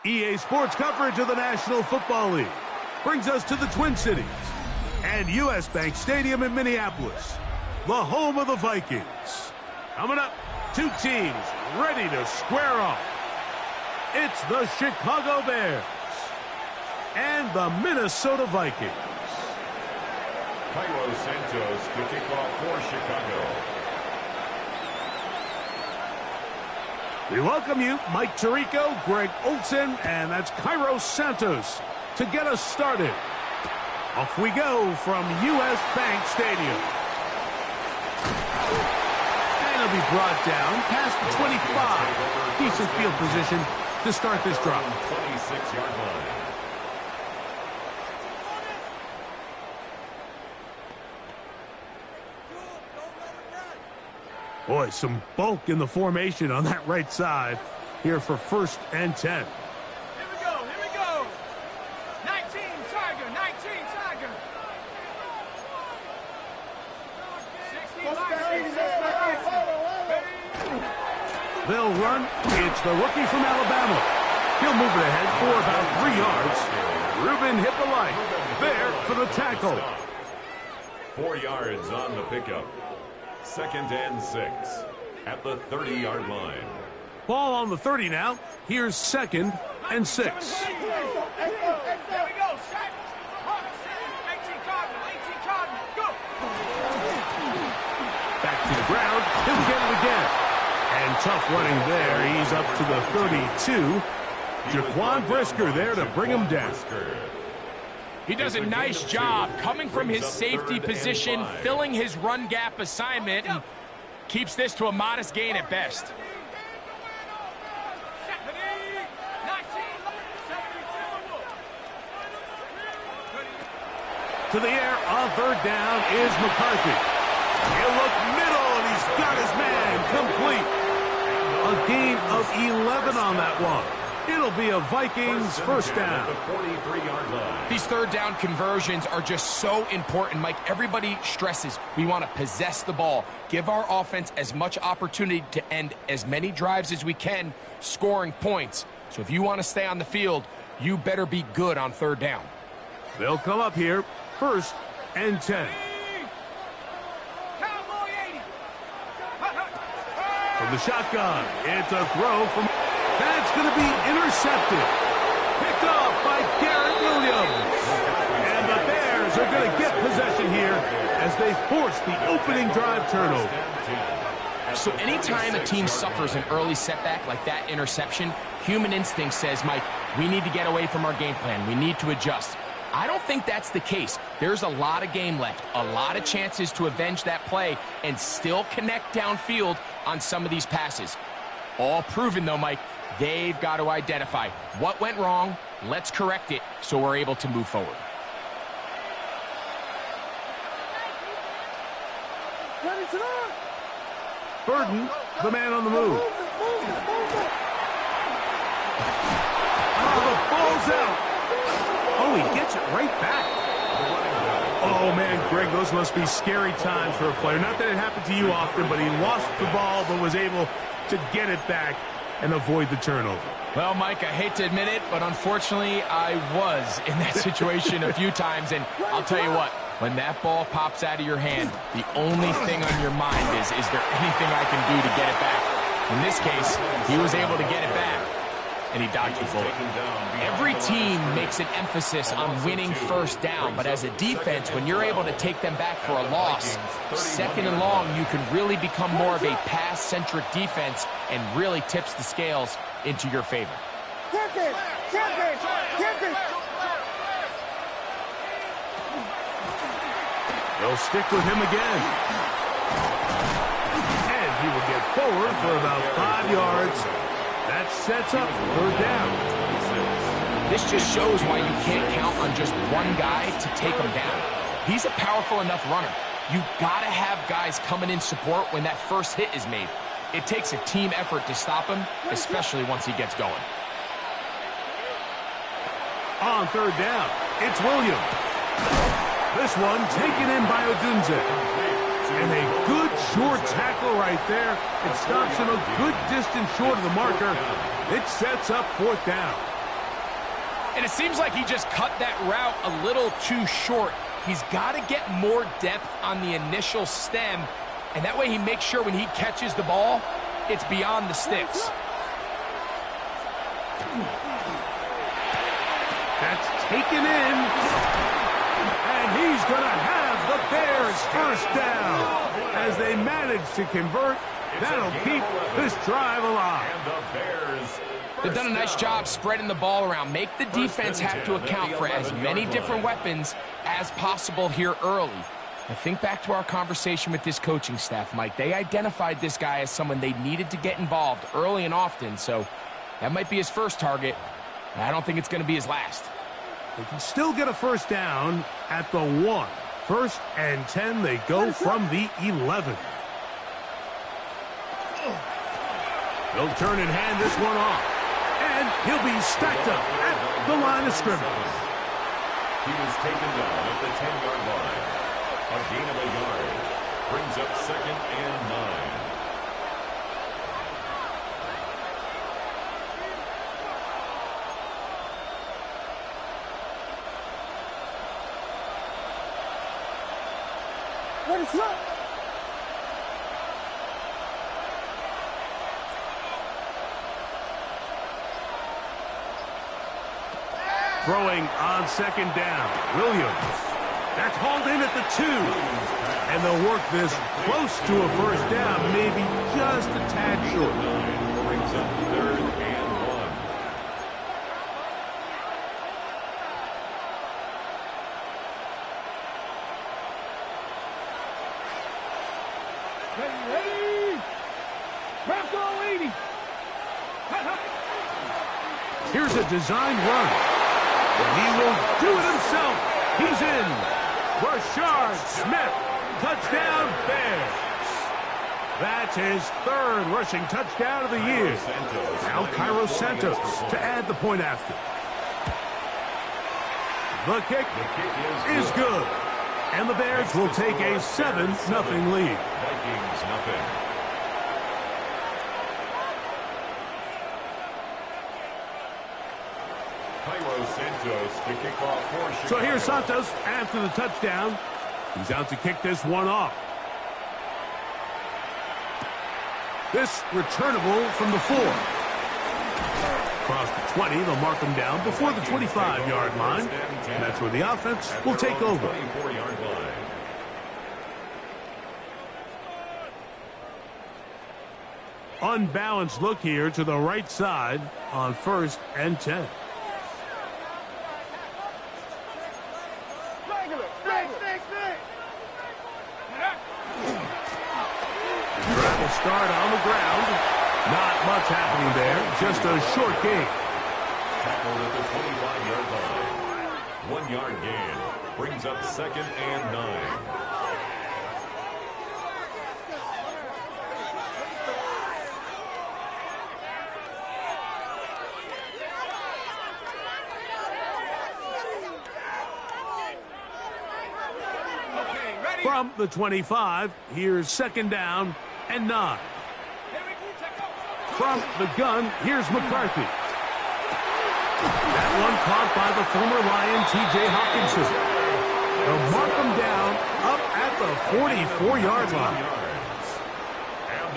EA Sports coverage of the National Football League brings us to the Twin Cities and U.S. Bank Stadium in Minneapolis, the home of the Vikings. Coming up, two teams ready to square off. It's the Chicago Bears and the Minnesota Vikings. Cairo Santos to kick off for Chicago. We welcome you, Mike Tirico, Greg Olsen, and that's Cairo Santos to get us started. Off we go from U.S. Bank Stadium. And it'll be brought down past the 25. Decent field position to start this drive. 26-yard line. Boy, some bulk in the formation on that right side here for 1st and 10. Here we go. 19 Tiger, 19 Tiger. 60, They'll run. It's the rookie from Alabama. He'll move it ahead for about 3 yards. Ruben hit the light. There for the tackle. 4 yards on the pickup. 2nd and 6 at the 30-yard line. Ball on the 30 now. Here's 2nd and 6. Here we go. 18 Cardinal, go. Back to the ground. He'll get it again. And tough running there. He's up to the 32. Jaquan Brisker there to bring him down. He does a nice job coming from his safety position, filling his run gap assignment, and keeps this to a modest gain at best. To the air on 3rd down is McCarthy. He'll look middle, and he's got his man complete. A gain of 11 on that one. It'll be a Vikings 1st down. These 3rd down conversions are just so important, Mike. Everybody stresses we want to possess the ball, give our offense as much opportunity to end as many drives as we can, scoring points. So if you want to stay on the field, you better be good on 3rd down. They'll come up here, 1st and 10. From the shotgun, it's a throw from... That's going to be intercepted. Picked off by Garrett Williams. And the Bears are going to get possession here as they force the opening drive turnover. So anytime a team suffers an early setback like that interception, human instinct says, Mike, we need to get away from our game plan. We need to adjust. I don't think that's the case. There's a lot of game left, a lot of chances to avenge that play and still connect downfield on some of these passes. All proven, though, Mike. They've got to identify what went wrong. Let's correct it so we're able to move forward. Burden, the man on the move. Oh, the ball's out. Oh, he gets it right back. Oh, man, Greg, those must be scary times for a player. Not that it happened to you often, but he lost the ball but was able to get it back and avoid the turnover. Well, Mike, I hate to admit it, but unfortunately, I was in that situation a few times, and I'll tell you what, when that ball pops out of your hand, the only thing on your mind is there anything I can do to get it back? In this case, he was able to get it back, and he dodged the bullet. Every team makes an emphasis on winning 1st down, but as a defense, when you're able to take them back for a loss, 2nd and long, you can really become more of a pass-centric defense and really tips the scales into your favor. They'll stick with him again. And he will get forward for about 5 yards. That sets up 3rd down. This just shows why you can't count on just one guy to take him down. He's a powerful enough runner. You gotta have guys coming in support when that first hit is made. It takes a team effort to stop him, especially once he gets going. On 3rd down, it's Williams. This one taken in by Odunze. And a good short tackle right there. It stops him a good distance short of the marker. It sets up 4th down. And it seems like he just cut that route a little too short. He's got to get more depth on the initial stem, and that way he makes sure when he catches the ball, it's beyond the sticks. That's taken in. And he's going to have the Bears first down. As they manage to convert, that'll keep this drive alive. They've done a nice job spreading the ball around. Make the defense have to account for as many different weapons as possible here early. I think back to our conversation with this coaching staff, Mike. They identified this guy as someone they needed to get involved early and often, so that might be his first target. I don't think it's going to be his last. They can still get a first down at the 1. 1st and 10, they go from the 11. They'll turn and hand this one off. And he'll be stacked up at the line of scrimmage. He was taken down at the 10-yard line. A gain of a yard. Brings up 2nd and 9. What is up? Throwing on 2nd down. Williams. That's hauled in at the 2. And they'll work this close to a first down, maybe just a tad short. Brings up 3rd and 1. Ready? Bronco 80. Here's a designed run. And he will do it himself. He's in. Rashard Smith. Touchdown, Bears. That's his 3rd rushing touchdown of the year. Now Cairo Santos to add the point after. The kick is good. And the Bears will take a 7-0 lead. Vikings nothing. Santos to kick off for Chicago. So here's Santos after the touchdown. He's out to kick this one off. This returnable from the 4. Across the 20, they'll mark him down before the 25-yard line. And that's where the offense will take over. 24-yard line. Unbalanced look here to the right side on 1st and 10. Start on the ground. Not much happening there. Just a short gain. Tackled at the 25-yard line. 1-yard gain. Brings up 2nd and 9. From the 25, here's 2nd down and 9. From the gun, here's McCarthy. That one caught by the former Lion, T.J. Hawkinson. They'll mark him down up at the 44-yard line.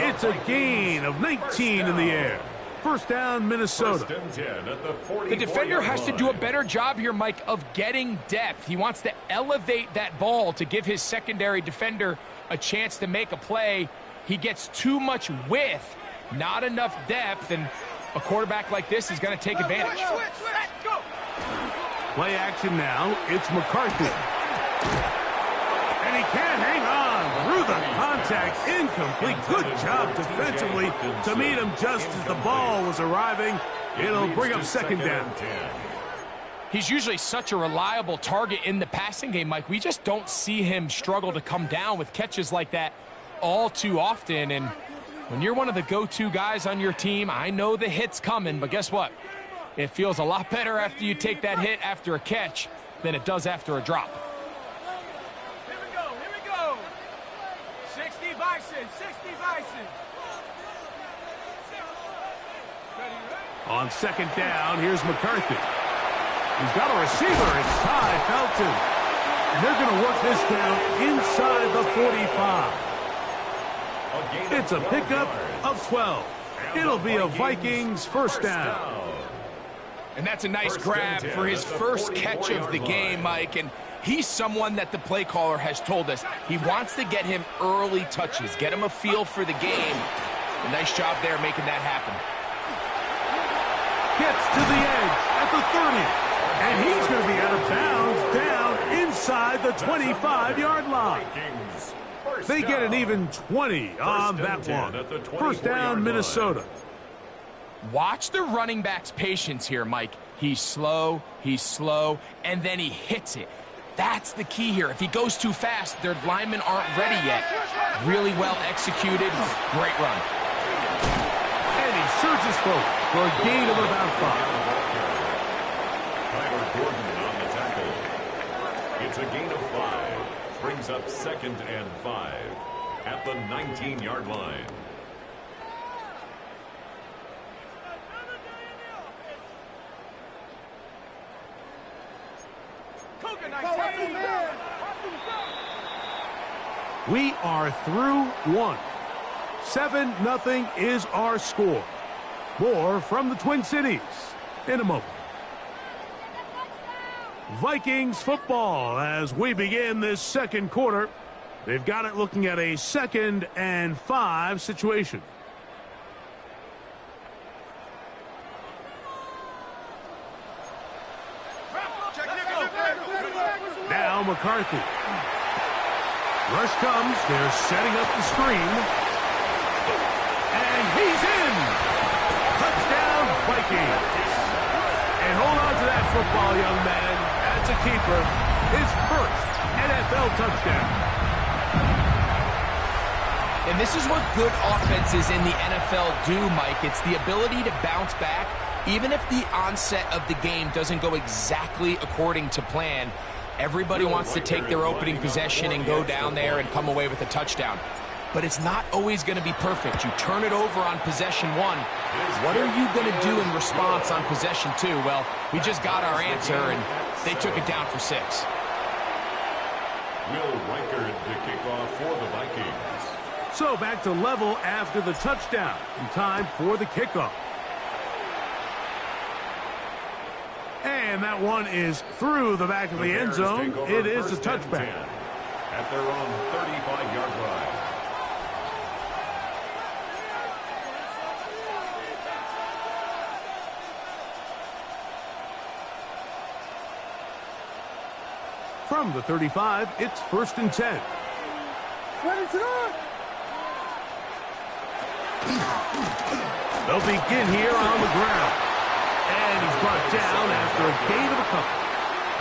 It's a gain of 19 in the air. First down, Minnesota. The defender has to do a better job here, Mike, of getting depth. He wants to elevate that ball to give his secondary defender a chance to make a play. He gets too much width, not enough depth, and a quarterback like this is going to take advantage. Play action now. It's McCarthy. And he can't hang on through the contact. Incomplete. Good job defensively to meet him just as the ball was arriving. It'll bring up 2nd down. He's usually such a reliable target in the passing game, Mike. We just don't see him struggle to come down with catches like that all too often. And when you're one of the go-to guys on your team, I know the hit's coming, but guess what? It feels a lot better after you take that hit after a catch than it does after a drop. Here we go. 60 Bison, 60 Bison. On 2nd down, here's McCarthy. He's got a receiver. It's Ty Felton. And they're going to work this down inside the 45. It's a pickup of 12. It'll be a Vikings first down. And that's a nice grab for his first catch of the game, Mike. And he's someone that the play caller has told us he wants to get him early touches, get him a feel for the game. A nice job there making that happen. Gets to the edge at the 30. And he's going to be out of bounds down inside the 25-yard line. They get an even 20 on that one. First down, Minnesota. Watch the running back's patience here, Mike. He's slow, and then he hits it. That's the key here. If he goes too fast, their linemen aren't ready yet. Really well executed. Great run. And he surges forward for a gain of about 5. Gordon on the tackle. It's a gain of 5. Brings up 2nd and 5 at the 19-yard line. We are through 1. 7-0 is our score. More from the Twin Cities in a moment. Vikings football as we begin this second quarter. They've got it looking at a 2nd and 5 situation. Now McCarthy. Rush comes. They're setting up the screen. And he's in. Touchdown, Vikings. And hold on to that football, young man. That's a keeper. His first NFL touchdown. And this is what good offenses in the NFL do, Mike. It's the ability to bounce back, even if the onset of the game doesn't go exactly according to plan. Everybody wants to take their opening possession and go down there and come away with a touchdown. But it's not always going to be perfect. You turn it over on possession 1. What are you going to do in response on possession 2? Well, we just got our answer, and they took it down for 6. Will Reichard the kickoff for the Vikings. So back to level after the touchdown. In time for the kickoff. And that one is through the back of the end zone. It is a touchback. At their own 35-yard line. From the 35, it's 1st and 10. They'll begin here on the ground. And he's brought down after a gain of a couple.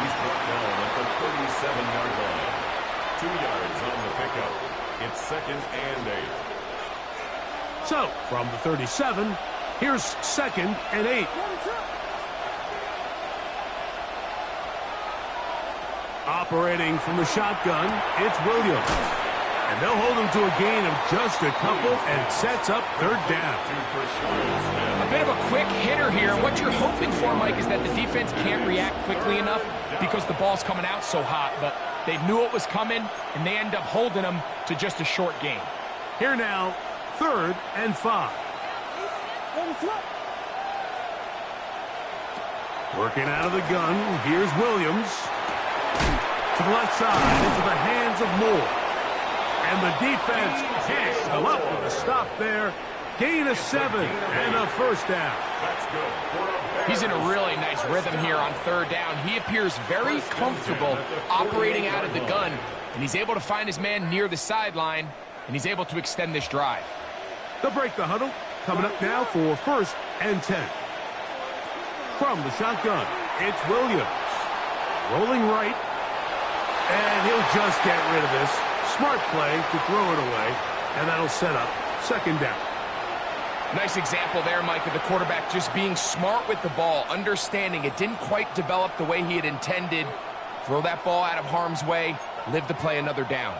He's brought down at the 37-yard line. 2 yards on the pickup. It's 2nd and 8. So, from the 37, here's 2nd and 8. Operating from the shotgun, it's Williams. And they'll hold him to a gain of just a couple and sets up 3rd down. A bit of a quick hitter here. What you're hoping for, Mike, is that the defense can't react quickly enough because the ball's coming out so hot. But they knew it was coming, and they end up holding them to just a short gain. Here now, 3rd and 5. Working out of the gun, here's Williams. To the left side, into the hands of Moore. And the defense can't come up with a stop there. Gain of 7 and a first down. That's good. He's in a really nice rhythm here on 3rd down. He appears very comfortable operating out of the gun, and he's able to find his man near the sideline, and he's able to extend this drive. They'll break the huddle. Coming up now for 1st and 10. From the shotgun, it's Williams. Rolling right. And he'll just get rid of this. Smart play to throw it away. And that'll set up 2nd down. Nice example there, Mike, of the quarterback just being smart with the ball, understanding it didn't quite develop the way he had intended. Throw that ball out of harm's way, live to play another down.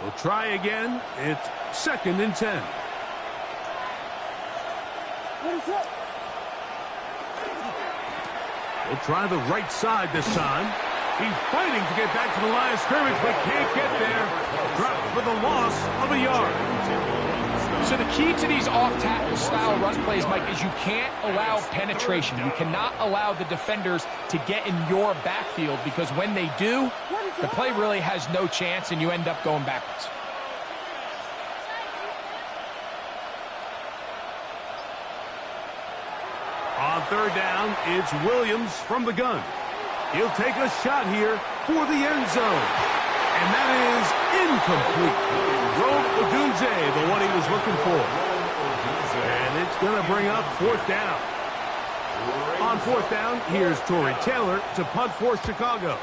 We'll try again. It's 2nd and 10. He'll try the right side this time. He's fighting to get back to the line of scrimmage, but can't get there. Dropped for the loss of a yard. So the key to these off-tackle style run plays, Mike, is you can't allow penetration. You cannot allow the defenders to get in your backfield, because when they do, the play really has no chance and you end up going backwards. On third down, it's Williams from the gun. He'll take a shot here for the end zone. And that is incomplete. Rome Odunze, the one he was looking for. And it's going to bring up fourth down. On fourth down, here's Torrey Taylor to punt for Chicago.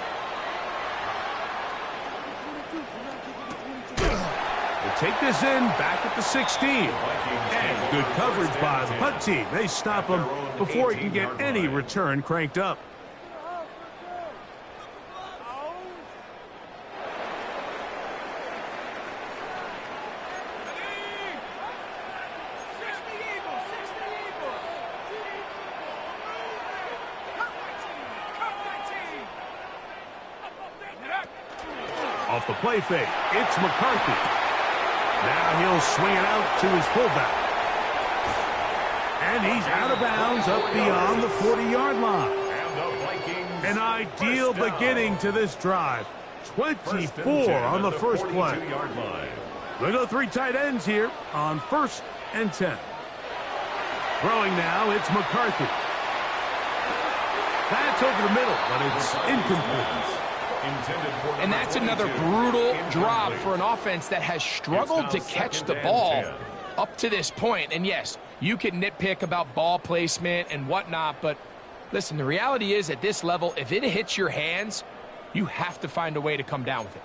They'll take this in back at the 16. And good coverage by the punt team. They stop him before he can get any return cranked up. Off the play fake, it's McCarthy. Now he'll swing it out to his fullback. And he's out of bounds up beyond the 40-yard line. An ideal beginning to this drive. 24 on the first play. They go three tight ends here on 1st and 10. Throwing now, it's McCarthy. That's over the middle, but it's incomplete. And that's another brutal drop for an offense that has struggled to catch the ball up to this point. And yes, you can nitpick about ball placement and whatnot, but listen, the reality is at this level, if it hits your hands, you have to find a way to come down with it.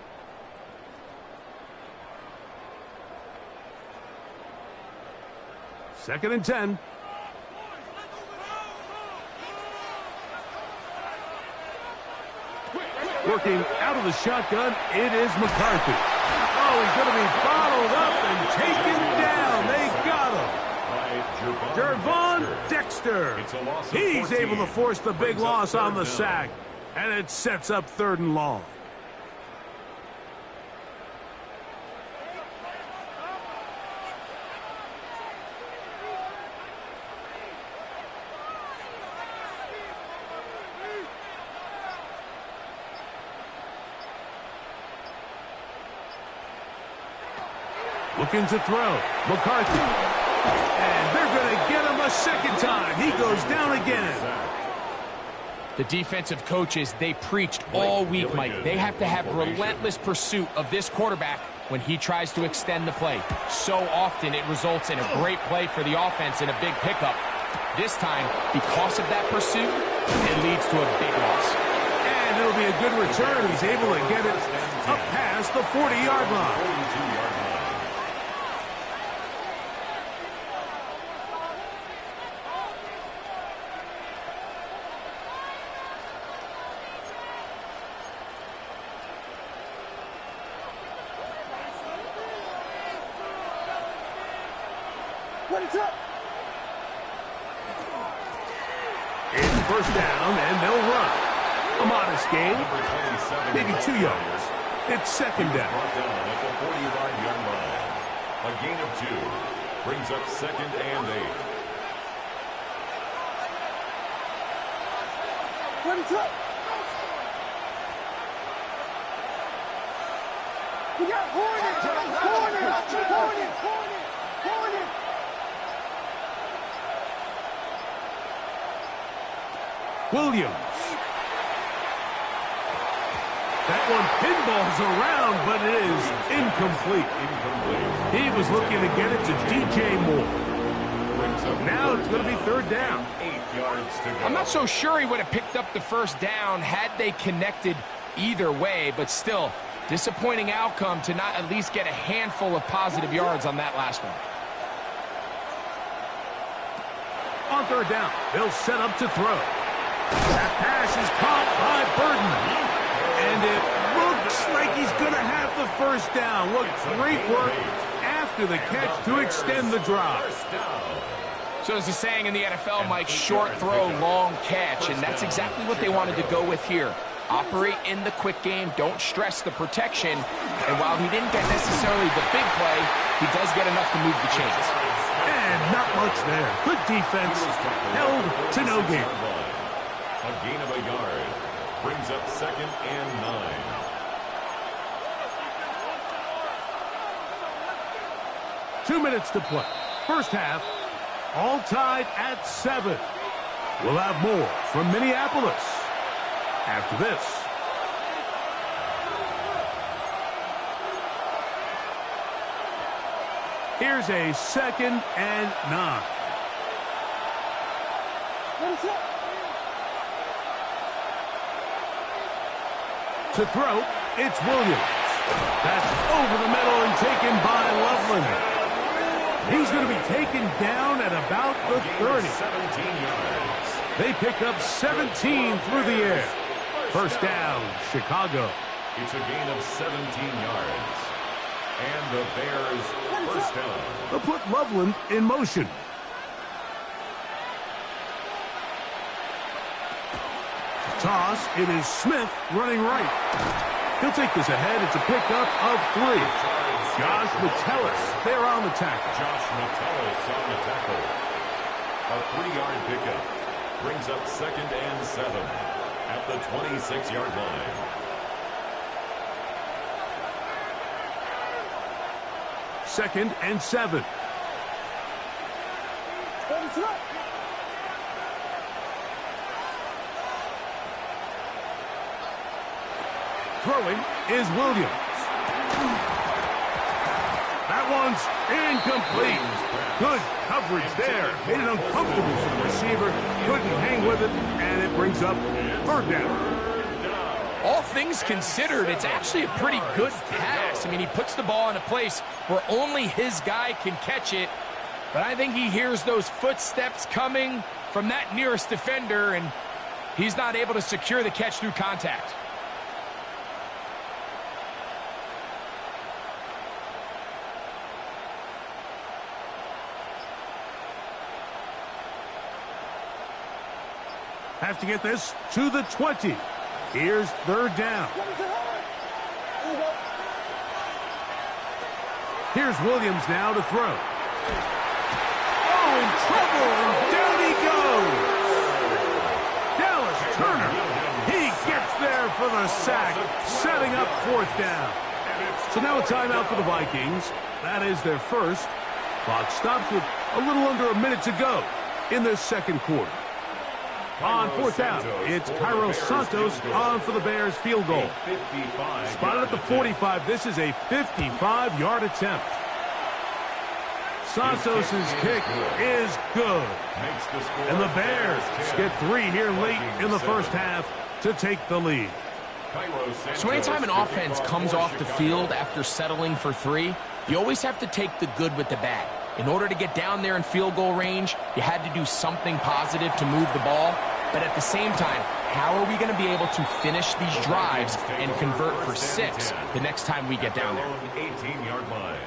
Second and 10. Working out of the shotgun, it is McCarthy. Oh, he's going to be bottled up and taken down. They got him. Jervon Dexter. He's able to force the big loss on the sack, and it sets up 3rd and long. Looking to throw. McCarthy. And they're going to get him a second time. He goes down again. The defensive coaches, they preached all week, Mike. They have to have relentless pursuit of this quarterback when he tries to extend the play. So often it results in a great play for the offense and a big pickup. This time, because of that pursuit, it leads to a big loss. And it'll be a good return. He's able to get it up past the 40-yard line. It's first down, and they'll run. A modest gain, maybe 2 yards. It's second down. At the 45-yard line. A gain of 2 brings up 2nd and 8. What is up? We got Hornets! Hornets! Hornets! Hornets! Williams. That one pinballs around, but it is incomplete. He was looking to get it to DJ Moore. Now it's going to be 3rd down. 8 yards to go. I'm not so sure he would have picked up the first down had they connected either way, but still, disappointing outcome to not at least get a handful of positive yards on that last one. On 3rd down, they'll set up to throw. That pass is caught by Burton. And it looks like he's going to have the first down. What great work after the catch to extend the drive. So there's a saying in the NFL, Mike, short throw, long catch, and that's exactly what they wanted to go with here. Operate in the quick game, don't stress the protection, and while he didn't get necessarily the big play, he does get enough to move the chains. And not much there. Good defense, held to no gain. A gain of a yard brings up 2nd and 9. Two minutes to play. First half, all tied at 7. We'll have more from Minneapolis after this. Here's a 2nd and 9. What is it? To throw, it's Williams. That's over the middle and taken by Loveland. He's going to be taken down at about the 30. 17 yards. They pick up 17 through the air. First down, Chicago. It's a gain of 17 yards. And the Bears first down. They'll put Loveland in motion. Toss, it is Smith running right. He'll take this ahead. It's a pickup of 3. Josh Metellus there on the tackle. Josh Metellus on the tackle. A 3-yard pickup brings up 2nd and 7 at the 26-yard line. Second and 7. What is it? Throwing is Williams. That one's incomplete. Good coverage there. Made it uncomfortable for the receiver. Couldn't hang with it, and it brings up 3rd down. All things considered, it's actually a pretty good pass. I mean, he puts the ball in a place where only his guy can catch it. But I think he hears those footsteps coming from that nearest defender, and he's not able to secure the catch through contact. Have to get this to the 20. Here's 3rd down. Here's Williams now to throw. Oh, in trouble, and down he goes. Dallas Turner, he gets there for the sack, setting up 4th down. So now a timeout for the Vikings. That is their first. Clock stops with a little under a minute to go in this 2nd quarter. On 4th down, it's Cairo Santos on for the Bears field goal. Spotted at the 45. This is a 55-yard attempt. Santos's kick is good. And the Bears get 3 here late in the first half to take the lead. So anytime an offense comes off the field after settling for 3, you always have to take the good with the bad. In order to get down there in field goal range, you had to do something positive to move the ball. But at the same time, how are we going to be able to finish these drives and convert for 6 the next time we get down there? 18-yard line.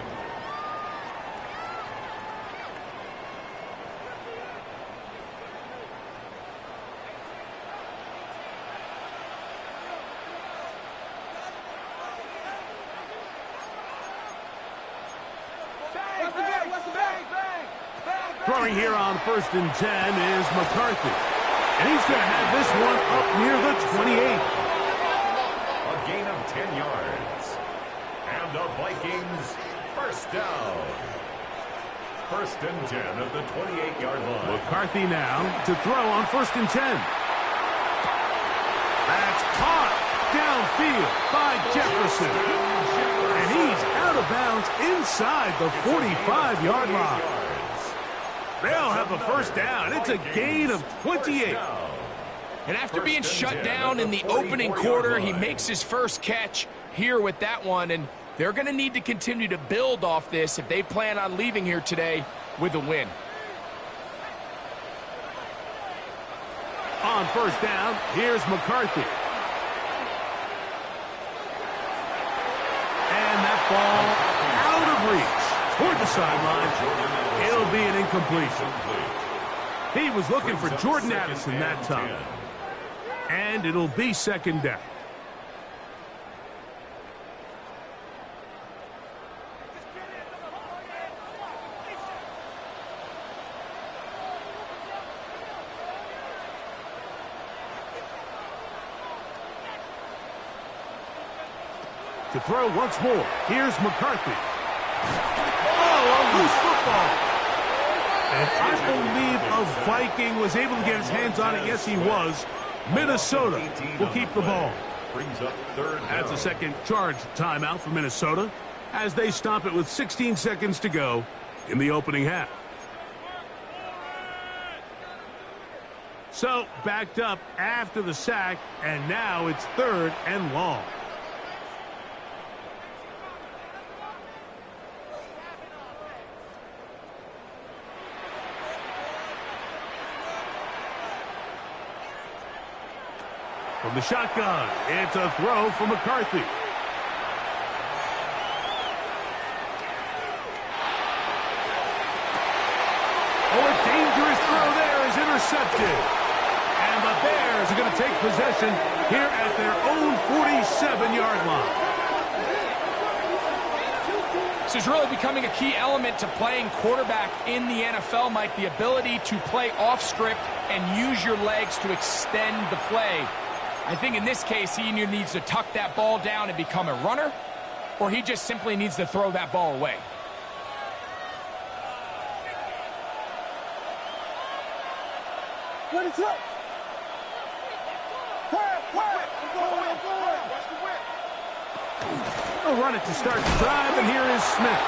Throwing here on 1st and 10 is McCarthy. And he's going to have this one up near the 28. A gain of 10 yards. And the Vikings first down. 1st and 10 at the 28-yard line. McCarthy now to throw on 1st and 10. That's caught downfield by Jefferson. And he's out of bounds inside the 45-yard line. They'll have the first down. It's a gain of 28. And after being shut down in the opening quarter, he makes his first catch here with that one. And they're going to need to continue to build off this if they plan on leaving here today with a win. On 1st down, here's McCarthy. And that ball out of reach toward the sideline. It'll be an incompletion. He was looking for Jordan Addison that time. And it'll be second down. To throw once more. Here's McCarthy. Oh, a loose football. And I believe a Viking was able to get his hands on it. Yes, he was. Minnesota will keep the ball. That's a second charge timeout for Minnesota as they stop it with 16 seconds to go in the opening half. So, backed up after the sack, and now it's 3rd and long. From the shotgun, it's a throw for McCarthy. Oh, a dangerous throw there is intercepted. And the Bears are going to take possession here at their own 47-yard line. This is really becoming a key element to playing quarterback in the NFL, Mike, the ability to play off script and use your legs to extend the play. I think in this case, he either needs to tuck that ball down and become a runner, or he just simply needs to throw that ball away. Ready, set. They'll run it to start the drive, and here is Smith.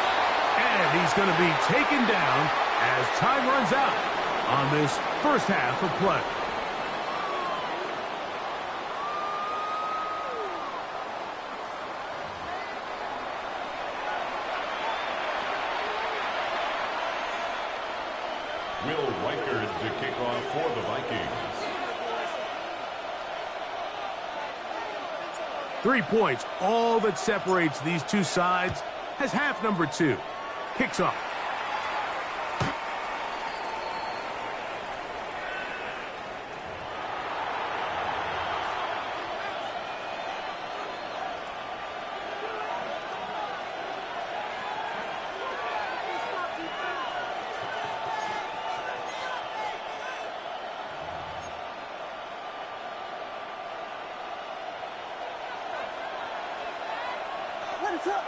And he's going to be taken down as time runs out on this first half of play. Will Reichard to kick off for the Vikings. 3 points, all that separates these two sides, has half number 2. Kicks off. Ready, set.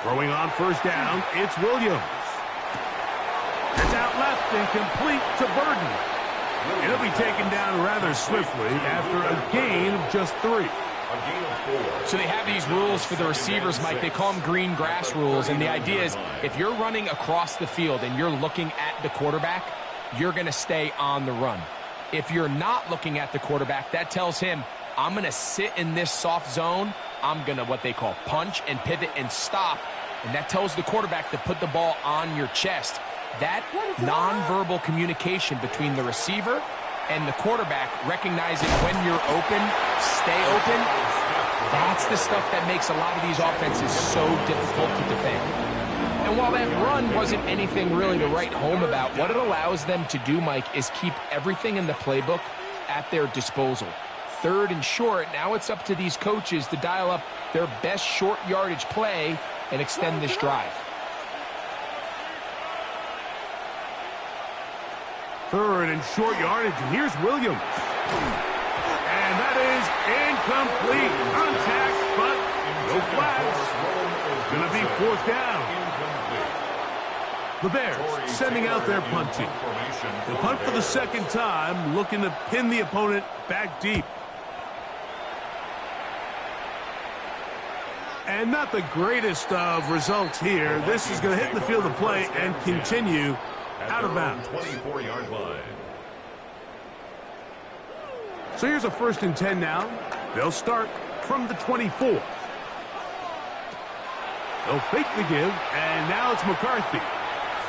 Throwing on first down, it's Williams. It's out left and complete to Burden. It'll be taken down rather swiftly after a gain of just 3. So they have these rules for the receivers, Mike. They call them green grass rules, and the idea is if you're running across the field and you're looking at the quarterback, you're going to stay on the run. If you're not looking at the quarterback, that tells him, I'm going to sit in this soft zone. I'm going to what they call punch and pivot and stop. And that tells the quarterback to put the ball on your chest. That nonverbal communication between the receiver and the quarterback, recognizing when you're open, stay open, that's the stuff that makes a lot of these offenses so difficult to defend. And while that run wasn't anything really to write home about, what it allows them to do, Mike, is keep everything in the playbook at their disposal. 3rd and short, now it's up to these coaches to dial up their best short yardage play and extend this drive. 3rd and short yardage, and here's Williams. And that is incomplete. Contact, but no flags. It's going to be 4th down. The Bears sending out their punt team. The punt for the second time, looking to pin the opponent back deep. And not the greatest of results here. This is going to hit the field of play and continue out of bounds. 24-yard line. So here's a 1st and 10 now. They'll start from the 24. They'll fake the give, and now it's McCarthy.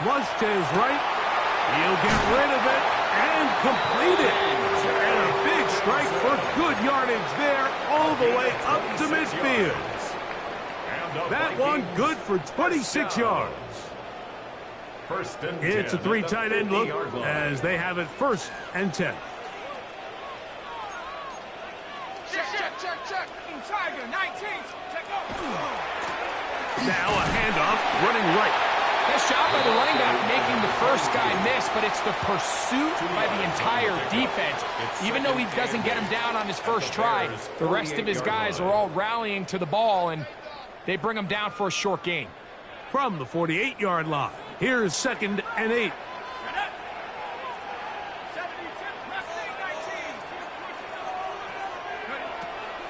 Flush to his right. He'll get rid of it and complete it. And a big strike for good yardage bridge there all the way up to midfield. That one good for 26 yards. It's a 3 tight end look as they have it 1st and 10. Check. Tiger, 19. Check up. Now a handoff, running right. Nice job by the running back making the first guy miss, but it's the pursuit by the entire defense. Even though he doesn't get him down on his first try, the rest of his guys are all rallying to the ball, and they bring him down for a short gain. From the 48-yard line, here's 2nd and 8.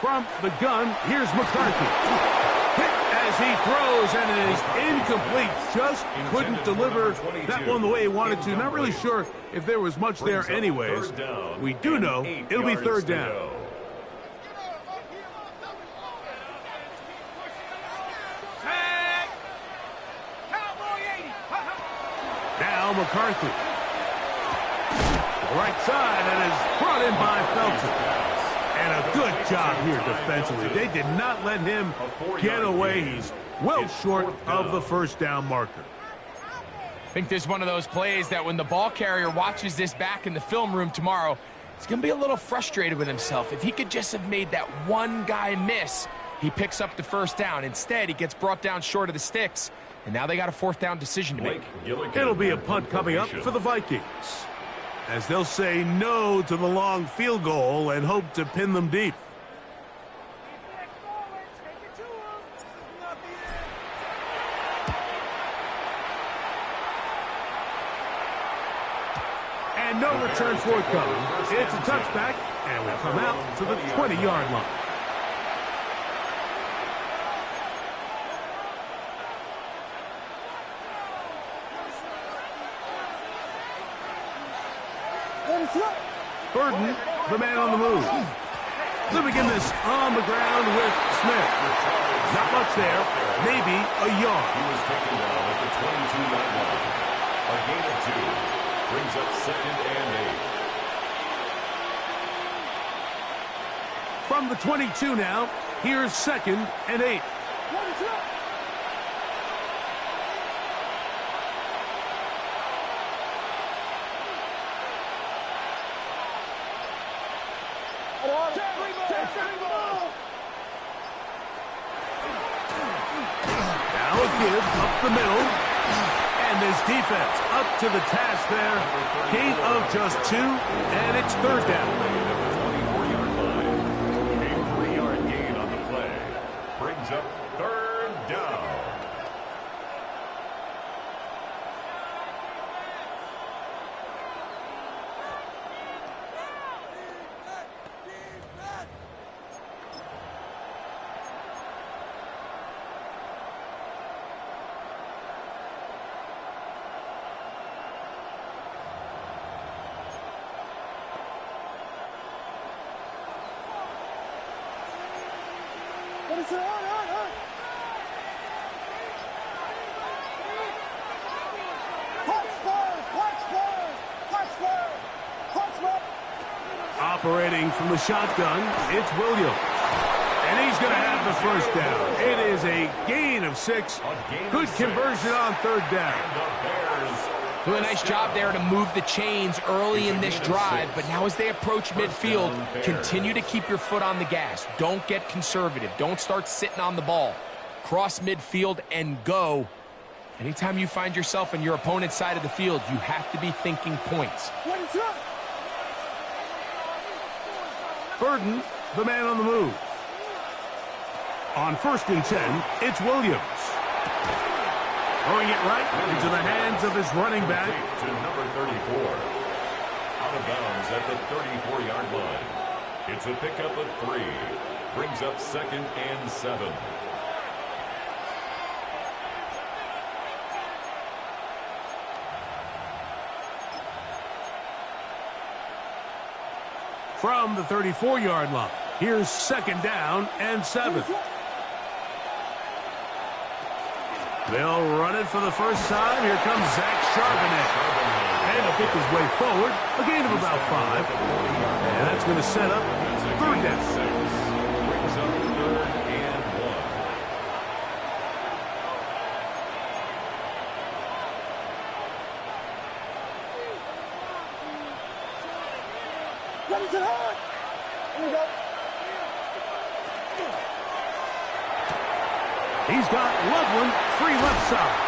From the gun, here's McCarthy. Hit as he throws, and it is incomplete. Just couldn't deliver that one the way he wanted to. Not really sure if there was much there anyways. We do know it'll be 3rd down. Now McCarthy. Right side, and is brought in by Felton. And a good job here defensively. They did not let him get away. He's well short of the 1st down marker. I think this is one of those plays that when the ball carrier watches this back in the film room tomorrow, he's going to be a little frustrated with himself. If he could just have made that one guy miss, he picks up the 1st down. Instead, he gets brought down short of the sticks, and now they got a 4th down decision to make. It'll be a punt coming up for the Vikings, as they'll say no to the long field goal and hope to pin them deep. And no return forthcoming. It's a touchback, and we come out to the 20-yard line. Burden, the man on the move. They'll begin this on the ground with Smith. Not much there, maybe a yard. He was taken down at the 22-yard line. A gain of 2 brings up 2nd and 8. From the 22 now, here's 2nd and 8. Now a give up the middle. And this defense up to the task there. Gain of just 2, and it's 3rd down. 24-yard line. A 3-yard gain on the play. Brings up 3rd down. Operating from the shotgun, it's Williams. And he's going to have the 1st down. It is a gain of 6. Good conversion on 3rd down. Doing a nice job there to move the chains early in this drive, but now as they approach midfield, continue to keep your foot on the gas. Don't get conservative. Don't start sitting on the ball. Cross midfield and go. Anytime you find yourself on your opponent's side of the field, you have to be thinking points. Burden, the man on the move. On 1st and 10, it's Williams. Throwing it right into the hands of his running back. To number 34. Out of bounds at the 34-yard line. It's a pickup of 3. Brings up 2nd and 7. From the 34-yard line, here's 2nd down and 7. They'll run it for the first time. Here comes Zach Charbonnet. And he'll pick his way forward. A gain of about 5. And that's going to set up Third down. Brings up 3rd and 1. Ready to hard. Here we go. He's got Loveland free left side.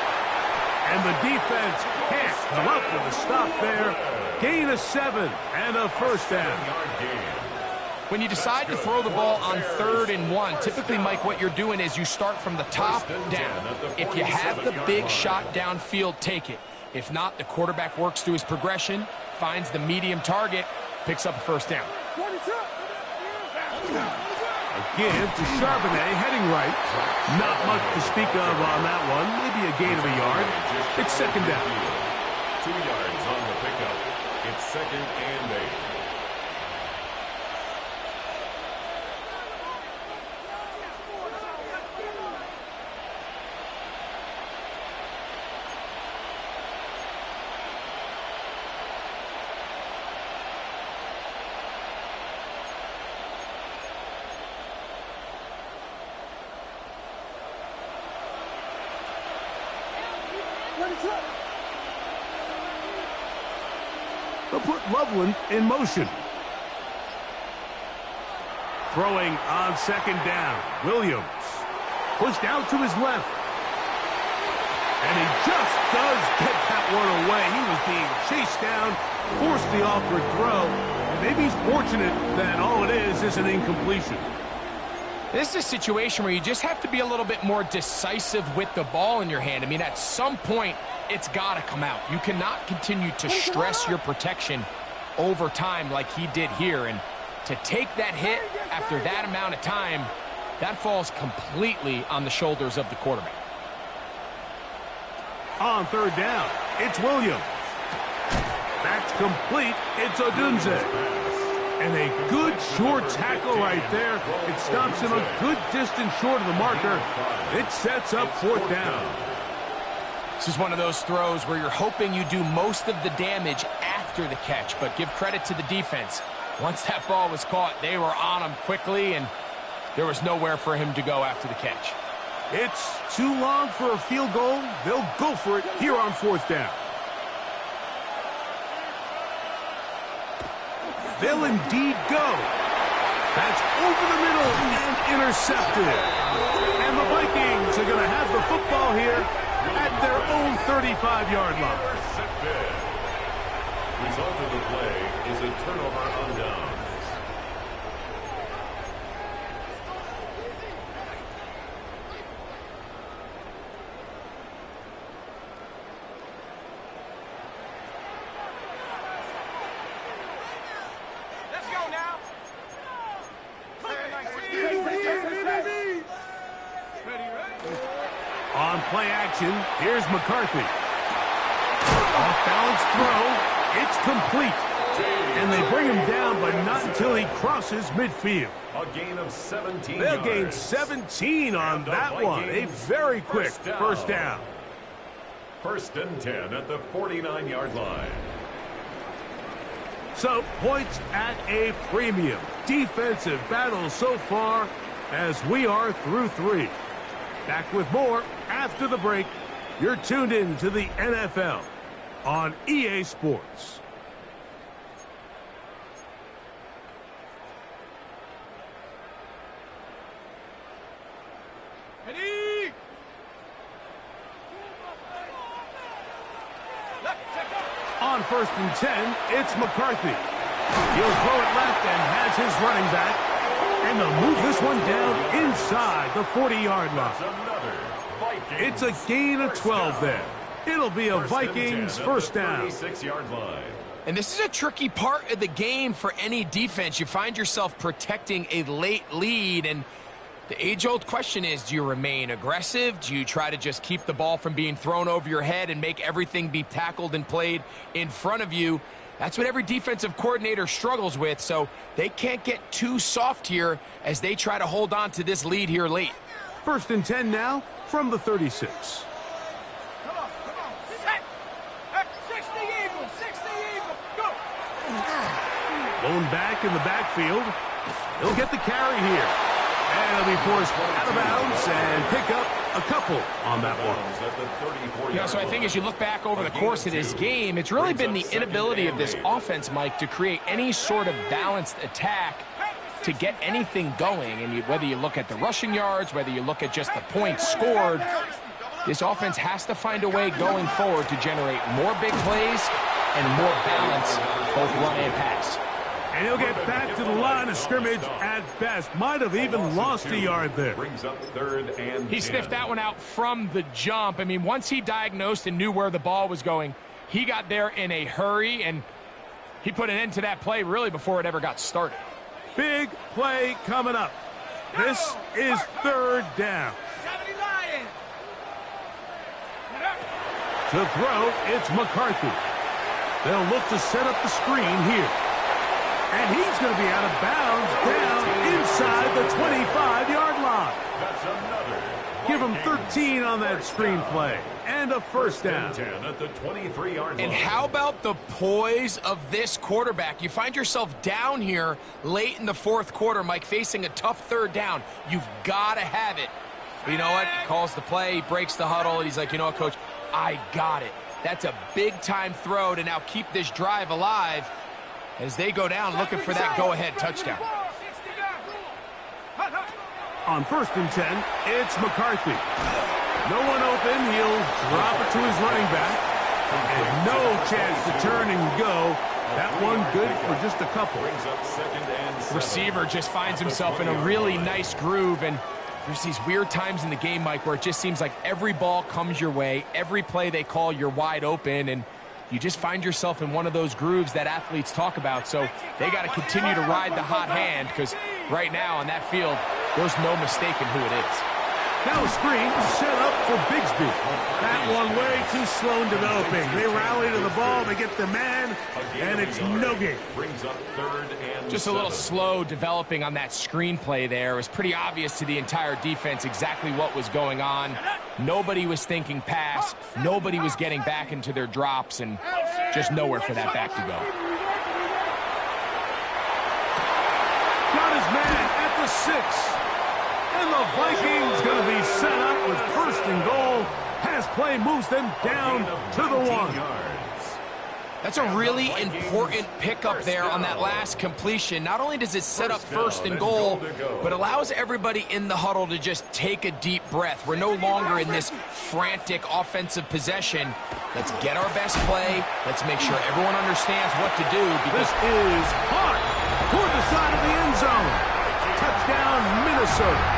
And the defense can't come up with a stop there. Gain of 7 and a first down. When you decide to throw the ball on 3rd and 1, typically, Mike, what you're doing is you start from the top down. If you have the big shot downfield, take it. If not, the quarterback works through his progression, finds the medium target, picks up a first down. A give to Charbonnet, heading right. Not much to speak of on that one. Maybe a gain of a yard. It's 2nd down. 2 yards on the pickup. It's 2nd and 8. They'll put Loveland in motion. Throwing on 2nd down. Williams pushed out to his left. And he just does get that one away. He was being chased down, forced the awkward throw. And maybe he's fortunate that all it is an incompletion. This is a situation where you just have to be a little bit more decisive with the ball in your hand. I mean, at some point, it's got to come out. You cannot continue to stress your protection over time like he did here. And to take that hit after that amount of time, that falls completely on the shoulders of the quarterback. On 3rd down, it's Williams. That's complete. It's Odunze. And a good short tackle right there. It stops him a good distance short of the marker. It sets up 4th down. This is one of those throws where you're hoping you do most of the damage after the catch, but give credit to the defense. Once that ball was caught, they were on him quickly, and there was nowhere for him to go after the catch. It's too long for a field goal. They'll go for it here on 4th down. They'll indeed go. That's over the middle and intercepted. And the Vikings are going to have the football here at their own 35-yard line. Result of the play is a turnover on downs. Let's go now. On play action, here's McCarthy. Off-balance throw. It's complete. And they bring him down, but not until he crosses midfield. A gain of 17 They'll yards. gain 17 on that one. A very quick first down. 1st and 10 at the 49-yard line. So, points at a premium. Defensive battle so far as we are through 3. Back with more after the break. You're tuned in to the NFL on EA Sports. Ready? On 1st and 10, it's McCarthy. He'll throw it left and has his running back. And they'll move this one down inside the 40-yard line. It's a gain of 12 there. It'll be a Vikings first down. 36-yard line. And this is a tricky part of the game for any defense. You find yourself protecting a late lead, and the age-old question is, do you remain aggressive? Do you try to just keep the ball from being thrown over your head and make everything be tackled and played in front of you? That's what every defensive coordinator struggles with, so they can't get too soft here as they try to hold on to this lead here late. 1st and 10 now from the 36. Come on. Set. 60 Eagles. 60 Eagles. Go. Blown back in the backfield. He'll get the carry here. And he'll be forced out of bounds and pick up a couple on that one. Yeah, so I think as you look back over the course of this game, it's really been the inability of this offense, Mike, to create any sort of balanced attack to get anything going. And whether you look at the rushing yards, whether you look at just the points scored, this offense has to find a way going forward to generate more big plays and more balance, both run and pass. And he'll get back to the line of scrimmage at best. Might have even lost a yard there. He sniffed that one out from the jump. I mean, once he diagnosed and knew where the ball was going, he got there in a hurry, and he put an end to that play really before it ever got started. Big play coming up. This is third down. To throw, it's McCarthy. They'll look to set up the screen here. And he's going to be out of bounds down inside the 25-yard line. That's another. Give him 13 on that screen play. And a first down. 10 at the 23-yard line. And how about the poise of this quarterback? You find yourself down here late in the fourth quarter, Mike, facing a tough third down. You've got to have it. But you know what? He calls the play, he breaks the huddle, and he's like, you know what, Coach? I got it. That's a big-time throw to now keep this drive alive as they go down looking for that go-ahead touchdown. On 1st and 10, it's McCarthy. No one open. He'll drop it to his running back. And no chance to turn and go. That one good for just a couple. Receiver just finds himself in a really nice groove, and there's these weird times in the game, Mike, where it just seems like every ball comes your way. Every play they call, you're wide open, and you just find yourself in one of those grooves that athletes talk about. So they got to continue to ride the hot hand, because right now on that field, there's no mistaking who it is. Now a screen set up for Bigsby. That one way too slow in developing. They rally to the ball, they get the man, and it's no gain. Just a little slow developing on that screenplay there. It was pretty obvious to the entire defense exactly what was going on. Nobody was thinking pass. Nobody was getting back into their drops, and just nowhere for that back to go. Got his man at the 6. And the Vikings going to be set up with 1st and goal. Pass play moves them down to the 1. That's a really important pickup there on that last completion. Not only does it set up 1st and goal, but allows everybody in the huddle to just take a deep breath. We're no longer in this frantic offensive possession. Let's get our best play. Let's make sure everyone understands what to do. This is hard toward the side of the end zone. Touchdown, Minnesota.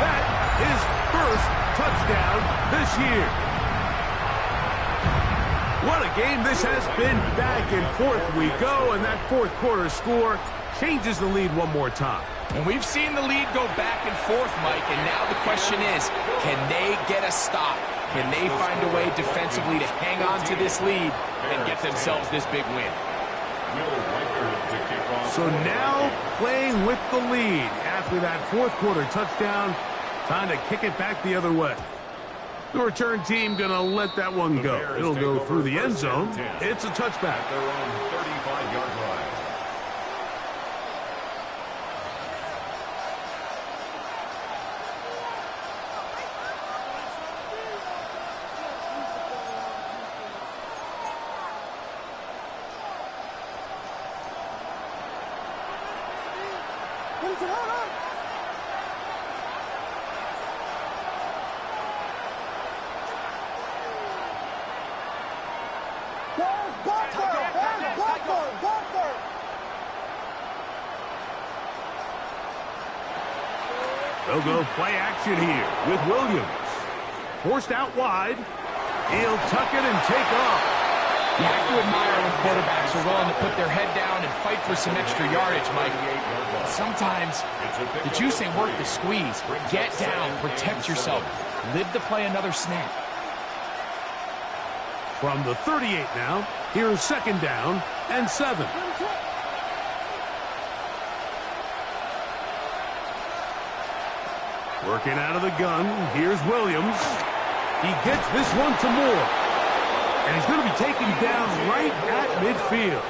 That is first touchdown this year. What a game this has been. Back and forth we go, and that fourth quarter score changes the lead one more time. And we've seen the lead go back and forth, Mike, and now the question is, can they get a stop? Can they find a way defensively to hang on to this lead and get themselves this big win? So now playing with the lead after that fourth quarter touchdown, time to kick it back the other way. The return team going to let that one go. It'll go through the end zone. It's a touchback. Their own 35-yard line. They'll go play action here with Williams. Forced out wide. He'll tuck it and take off. You have to admire when quarterbacks are willing to put their head down and fight for some extra yardage, Mike. Sometimes the juice ain't worth the squeeze. Get down, protect yourself, live to play another snap. From the 38 now, here's 2nd down and 7. Working out of the gun, here's Williams. He gets this one to Moore. And he's going to be taken down right at midfield.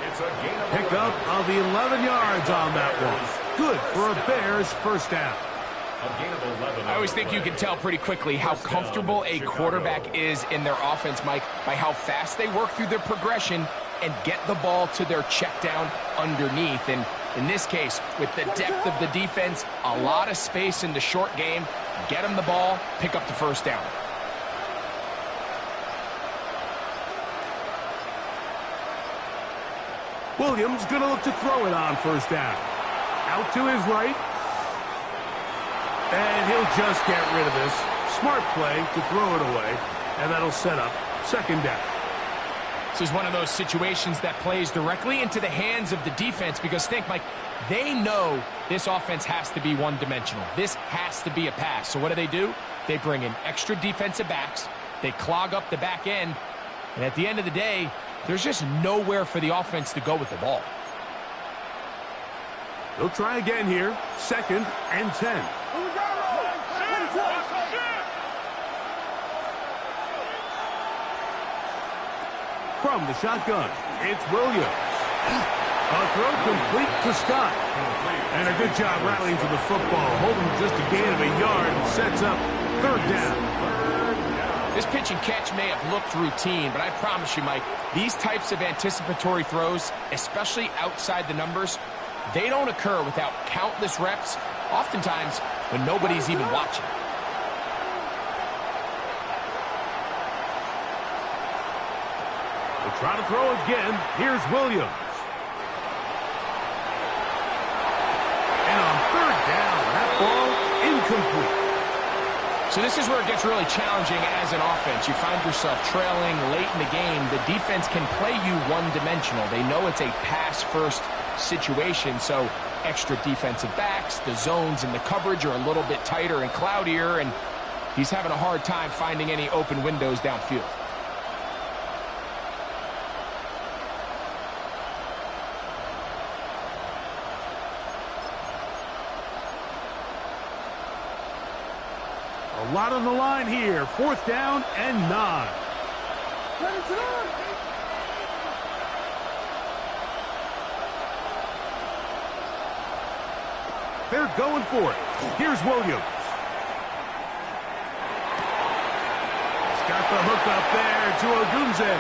It's a gain of Pickup of 11 yards on that one. Good for a Bears first down. A gain of 11. I always think you can tell pretty quickly how comfortable a quarterback is in their offense, Mike, by how fast they work through their progression and get the ball to their check down underneath. And in this case, with the depth of the defense, a lot of space in the short game, get them the ball, pick up the first down. Williams going to look to throw it on first down. Out to his right. And he'll just get rid of this. Smart play to throw it away. And that'll set up second down. This is one of those situations that plays directly into the hands of the defense because think, Mike, they know this offense has to be one-dimensional. This has to be a pass. So what do? They bring in extra defensive backs. They clog up the back end. And at the end of the day, there's just nowhere for the offense to go with the ball. They'll try again here. 2nd and 10. From the shotgun, it's Williams. A throw complete to Scott. And a good job rallying to the football. Holding just a gain of a yard and sets up third down. This pitch and catch may have looked routine, but I promise you, Mike, these types of anticipatory throws, especially outside the numbers, they don't occur without countless reps, oftentimes when nobody's even watching. They'll try to throw again. Here's Williams. And on third down, that ball incomplete. So this is where it gets really challenging as an offense. You find yourself trailing late in the game. The defense can play you one-dimensional. They know it's a pass-first situation, so extra defensive backs, the zones and the coverage are a little bit tighter and cloudier, and he's having a hard time finding any open windows downfield. A lot on the line here. 4th down and 9. They're going for it. Here's Williams. He's got the hook up there to Ogunze.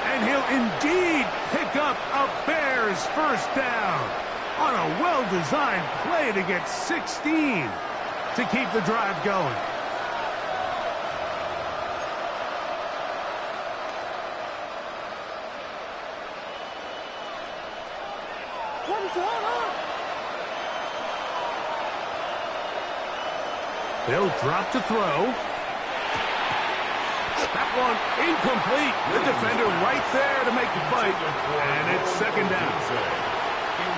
And he'll indeed pick up a Bears first down on a well-designed play to get 16 to keep the drive going. They'll drop to throw. That one incomplete. The defender right there to make the fight. And it's second down.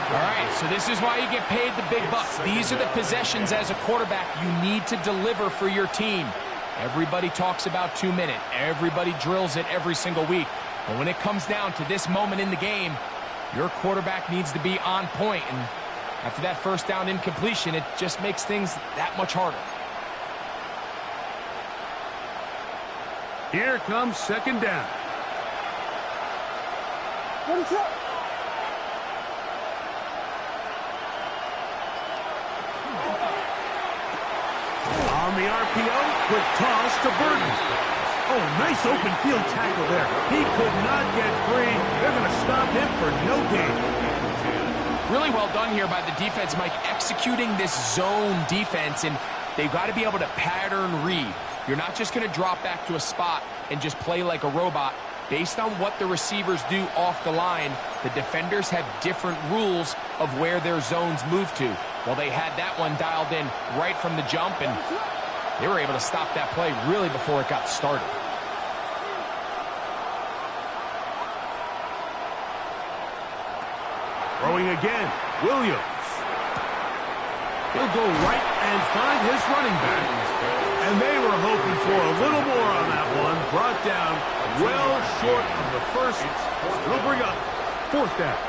All right, so this is why you get paid the big bucks. These are the possessions as a quarterback you need to deliver for your team. Everybody talks about 2 minutes. Everybody drills it every single week. But when it comes down to this moment in the game, your quarterback needs to be on point. And after that first down incompletion, it just makes things that much harder. Here comes second down. What is up? On the RPO, quick toss to Burton. Oh, nice open field tackle there. He could not get free. They're going to stop him for no gain. Really well done here by the defense, Mike, executing this zone defense, and they've got to be able to pattern read. You're not just going to drop back to a spot and just play like a robot. Based on what the receivers do off the line, the defenders have different rules of where their zones move to. Well, they had that one dialed in right from the jump, and they were able to stop that play really before it got started. Throwing again, Williams. He'll go right and find his running back. And they were hoping for a little more on that one. Brought down well short of the first. It'll bring up 4th down.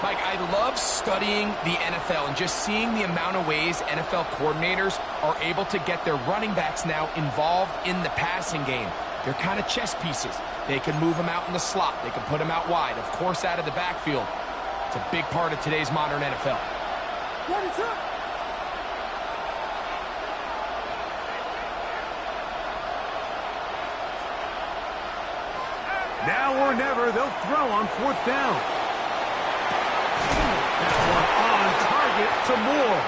Mike, I love studying the NFL and just seeing the amount of ways NFL coordinators are able to get their running backs now involved in the passing game. They're kind of chess pieces. They can move him out in the slot. They can put him out wide. Of course, out of the backfield. It's a big part of today's modern NFL. What is up? Now or never, they'll throw on 4th down. That one on target to Moore.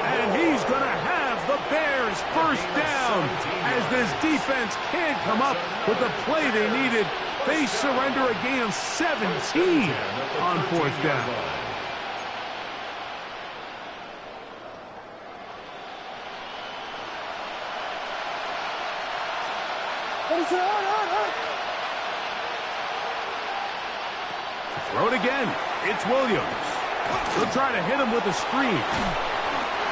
And he's going to have the Bears first down. As this defense can't come up with the play they needed, they surrender a gain of 17 on 4th down. What is it? Throw it again. It's Williams. They'll try to hit him with a screen.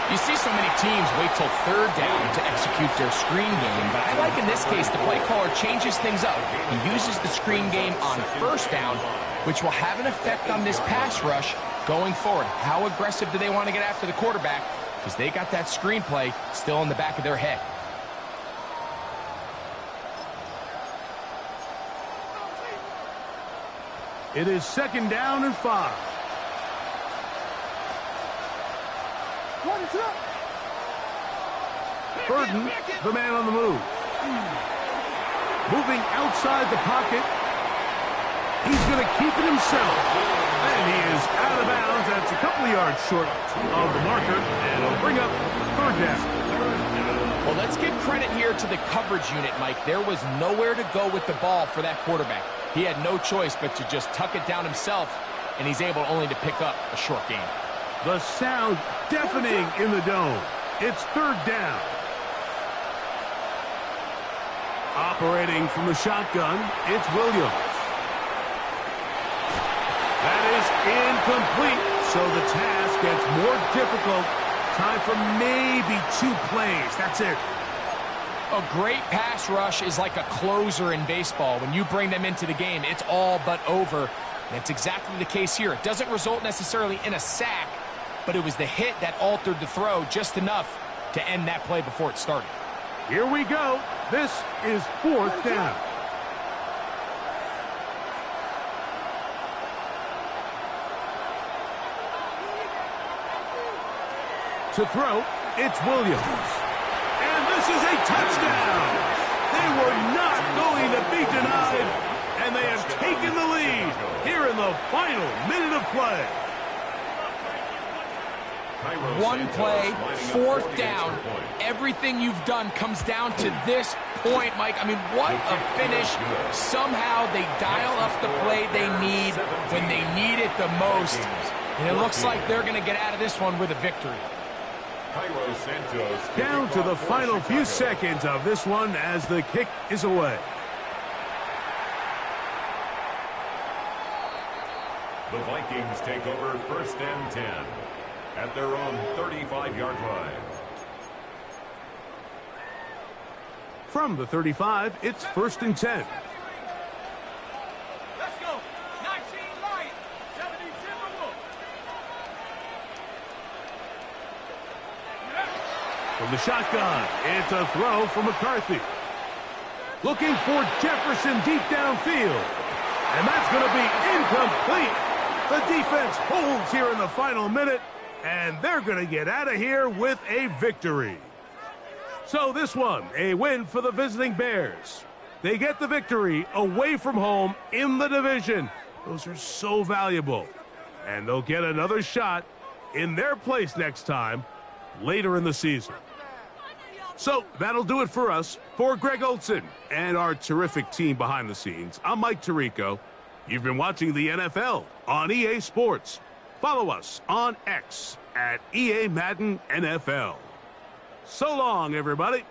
You see so many teams wait till 3rd down to execute their screen game, but I like in this case the play caller changes things up. He uses the screen game on 1st down, which will have an effect on this pass rush going forward. How aggressive do they want to get after the quarterback? Because they got that screen play still in the back of their head. It is 2nd down and 5. What is up? Burden, the man on the move. Moving outside the pocket. He's going to keep it himself. And he is out of bounds. That's a couple of yards short of the marker. And it'll bring up 3rd down. Well, let's give credit here to the coverage unit, Mike. There was nowhere to go with the ball for that quarterback. He had no choice but to just tuck it down himself, and he's able only to pick up a short gain. The sound deafening in the dome. It's 3rd down. Operating from the shotgun, it's Williams. That is incomplete, so the task gets more difficult. Time for maybe 2 plays. That's it. A great pass rush is like a closer in baseball. When you bring them into the game, it's all but over. That's exactly the case here. It doesn't result necessarily in a sack, but it was the hit that altered the throw just enough to end that play before it started. Here we go. This is 4th down. To throw, it's Williams. And this is a touchdown. They were not going to be denied, and they have taken the lead here in the final minute of play. One play, 4th down. Everything you've done comes down to this point, Mike. I mean, what a finish. Somehow they dial up the play they need when they need it the most. And it looks like they're going to get out of this one with a victory. Down to the final few seconds of this one as the kick is away. The Vikings take over 1st and 10 at their own 35-yard line. From the 35, it's 1st and 10. Let's go. 19 Lions, 17 Timberwolves. From the shotgun, it's a throw from McCarthy. Looking for Jefferson deep downfield. And that's going to be incomplete. The defense holds here in the final minute, and they're going to get out of here with a victory. So this one, a win for the visiting Bears. They get the victory away from home in the division. Those are so valuable. And they'll get another shot in their place next time later in the season. So that'll do it for us. For Greg Olson and our terrific team behind the scenes, I'm Mike Tirico. You've been watching the NFL on EA Sports. Follow us on X at EA Madden NFL. So long, everybody.